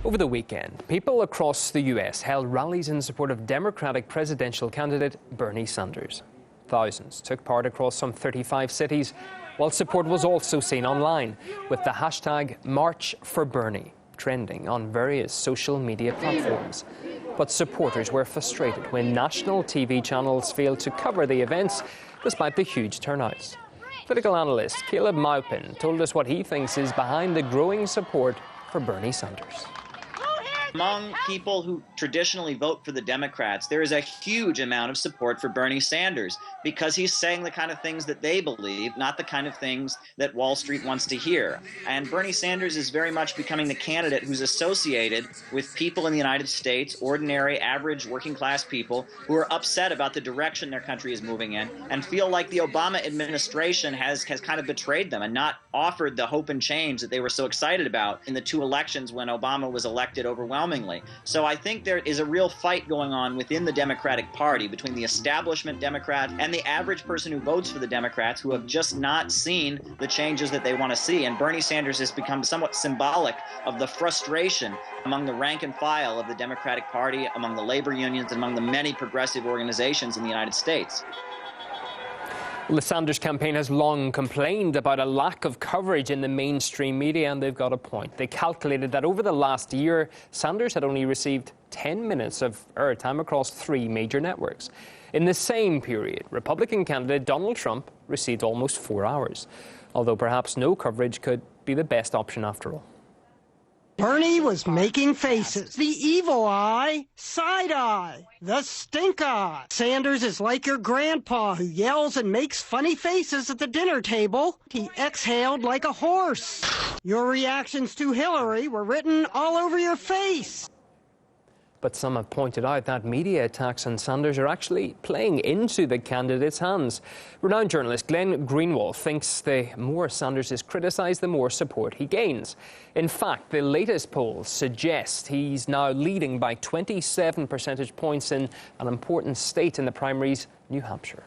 Over the weekend, people across the US held rallies in support of Democratic presidential candidate Bernie Sanders. Thousands took part across some 35 cities, while support was also seen online, with the hashtag #MarchForBernie trending on various social media platforms. But supporters were frustrated when national TV channels failed to cover the events despite the huge turnouts. Political analyst Caleb Maupin told us what he thinks is behind the growing support for Bernie Sanders. Among people who traditionally vote for the Democrats, there is a huge amount of support for Bernie Sanders because he's saying the kind of things that they believe, not the kind of things that Wall Street wants to hear. And Bernie Sanders is very much becoming the candidate who's associated with people in the United States, ordinary, average, working-class people who are upset about the direction their country is moving in and feel like the Obama administration has kind of betrayed them and not offered the hope and change that they were so excited about in the two elections when Obama was elected overwhelmingly. So I think there is a real fight going on within the Democratic Party between the establishment Democrat and the average person who votes for the Democrats who have just not seen the changes that they want to see. And Bernie Sanders has become somewhat symbolic of the frustration among the rank and file of the Democratic Party, among the labor unions, among the many progressive organizations in the United States. Well, the Sanders campaign has long complained about a lack of coverage in the mainstream media, and they've got a point. They calculated that over the last year, Sanders had only received 10 minutes of airtime across 3 major networks. In the same period, Republican candidate Donald Trump received almost 4 hours, although perhaps no coverage could be the best option after all. Bernie was making faces. The evil eye, side eye, the stink eye. Sanders is like your grandpa who yells and makes funny faces at the dinner table. He exhaled like a horse. Your reactions to Hillary were written all over your face. But some have pointed out that media attacks on Sanders are actually playing into the candidate's hands. Renowned journalist Greenwald thinks the more Sanders is criticised, the more support he gains. In fact, the latest polls suggest he's now leading by 27 percentage points in an important state in the primaries, New Hampshire.